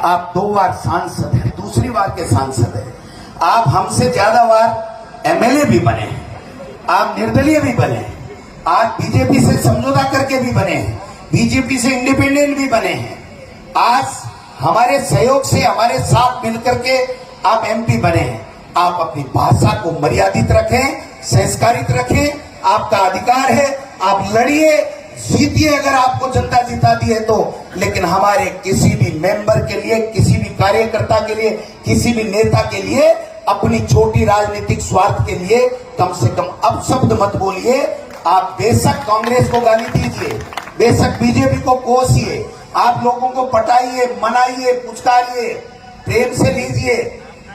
आप 2 बार सांसद हैं, दूसरी बार के सांसद हैं। आप हमसे ज्यादा बार एमएलए भी बने हैं, आप निर्दलीय भी बने हैं, आज बीजेपी से समझौता करके भी बने हैं, बीजेपी से इंडिपेंडेंट भी बने हैं। आज हमारे सहयोग से, हमारे साथ मिलकर के आप एमपी बने हैं। आप अपनी भाषा को मर्यादित रखें, संस्कारित रखें, आपका अधिकार है। आप लड़िए, जीतिए अगर आपको जनता जिताती है तो। लेकिन हमारे किसी भी मेंबर के लिए, किसी भी कार्यकर्ता के लिए, किसी भी नेता के लिए अपनी छोटी राजनीतिक स्वार्थ के लिए कम से कम अपशब्द मत बोलिए। आप बेशक कांग्रेस को गाली दीजिए, बेशक बीजेपी को कोसिए, आप लोगों को पटाइए, मनाइए, पुचकारिए, प्रेम से लीजिए,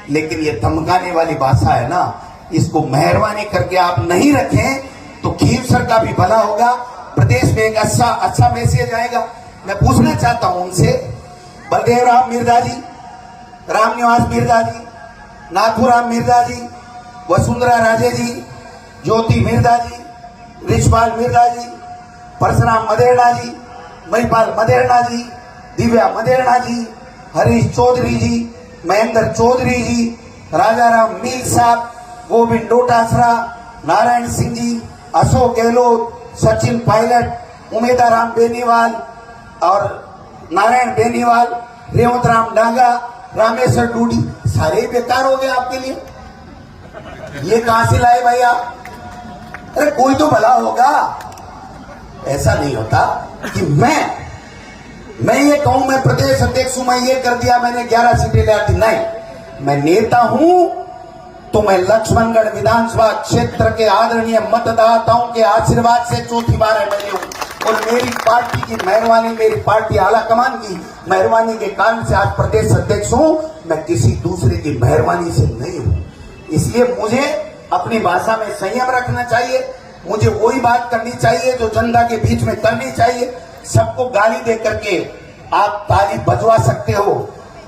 लेकिन ये धमकाने वाली भाषा है ना, इसको मेहरबानी करके आप नहीं रखें तो खींवसर का भी भला होगा, प्रदेश में एक अच्छा मैसेज आएगा। मैं पूछना चाहता हूं उनसे, बलदेव राम मिर्जा जी, रामनिवास मिर्जा जी, नाथूराम मिर्जा जी, वसुंधरा राजे जी, ज्योति मिर्जा जी, रिछपाल मिर्जा जी, परशुराम मदेरणा जी, महिपाल मदेरणा जी, दिव्या मदेरणा जी, हरीश चौधरी जी, महेंद्र चौधरी जी, राजाराम मील साहब, गोविंद डोटासरा, नारायण सिंह जी, अशोक गहलोत, सचिन पायलट, उमेदाराम बेनीवाल और नारायण बेनीवाल, रेवंत राम डांगा, रामेश्वर डूडी, सारे बेकार हो गए आपके लिए। ये कहां से लाए भाई आप? अरे कोई तो भला होगा। ऐसा नहीं होता कि मैं ये कहूं मैं प्रदेश अध्यक्ष हूं, मैं ये कर दिया, मैंने 11 सीटें ले दी। नहीं, मैं नेता हूं तो मैं लक्ष्मणगढ़ विधानसभा क्षेत्र के आदरणीय मतदाताओं के आशीर्वाद से चौथी बार एमएलए हूं और मेरी पार्टी की मेहरबानी, मेरी पार्टी आलाकमान की मेहरबानी के कारण से आज प्रदेश अध्यक्ष हूं। मैं किसी दूसरे की मेहरबानी से नहीं हूं। इसलिए मुझे अपनी भाषा में संयम रखना चाहिए, मुझे वही बात करनी चाहिए जो जनता के बीच में करनी चाहिए। सबको गाली दे करके आप ताली बजवा सकते हो,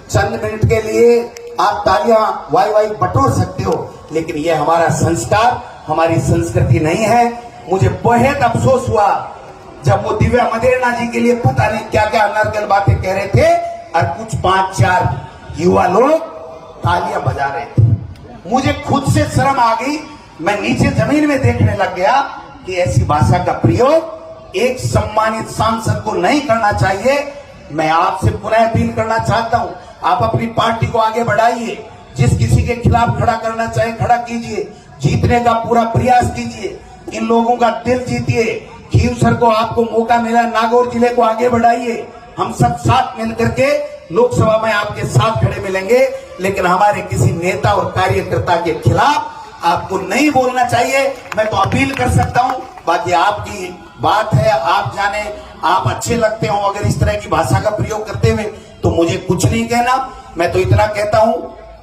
चंद मिनट के लिए आप तालियां वाई बटोर सकते हो, लेकिन ये हमारा संस्कार, हमारी संस्कृति नहीं है। मुझे बहुत अफसोस हुआ जब वो दिव्या मदेरणा जी के लिए पता नहीं क्या क्या अनर्गल बातें कह रहे थे और कुछ 5-4 युवा लोग तालियां बजा रहे थे। मुझे खुद से शर्म आ गई, मैं नीचे जमीन में देखने लग गया कि ऐसी भाषा का प्रयोग एक सम्मानित सांसद को नहीं करना चाहिए। मैं आपसे पुनः अपील करना चाहता हूं, आप अपनी पार्टी को आगे बढ़ाइए, जिस किसी के खिलाफ खड़ा करना चाहे खड़ा कीजिए, जीतने का पूरा प्रयास कीजिए, इन लोगों का दिल जीतिए। खींवसर को आपको मौका मिला, नागौर जिले को आगे बढ़ाइए। हम सब साथ मिलकर के लोकसभा में आपके साथ खड़े मिलेंगे, लेकिन हमारे किसी नेता और कार्यकर्ता के खिलाफ आपको नहीं बोलना चाहिए। मैं तो अपील कर सकता हूं, बाकी आपकी बात है, आप जाने, आप अच्छे लगते हो अगर इस तरह की भाषा का प्रयोग करते हुए, तो मुझे कुछ नहीं कहना। मैं तो इतना कहता हूं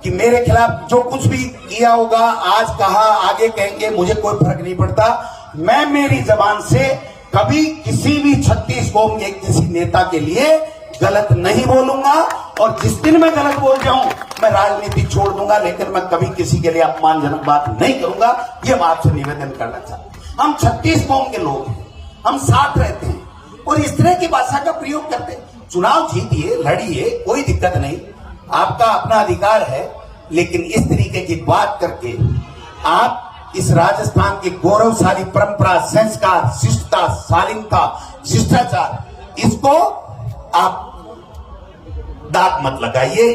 कि मेरे खिलाफ जो कुछ भी किया होगा, आज कहा, आगे कहेंगे, मुझे कोई फर्क नहीं पड़ता। मैं मेरी जबान से कभी किसी भी 36 कौम के किसी नेता के लिए गलत नहीं बोलूंगा, और जिस दिन मैं गलत बोल जाऊं मैं राजनीति छोड़ दूंगा, लेकिन मैं कभी किसी के लिए अपमानजनक बात नहीं करूंगा। ये मैं आपसे निवेदन करना चाहता हूं। हम 36 कौम के लोग हैं, हम साथ रहते हैं और इस तरह की भाषा का प्रयोग करते हैं। चुनाव जीतिए, लड़िए, कोई दिक्कत नहीं, आपका अपना अधिकार है, लेकिन इस तरीके की बात करके आप इस राजस्थान की गौरवशाली परंपरा, संस्कार, शिष्टता, शालीनता, शिष्टाचार, इसको आप दाग मत लगाइए।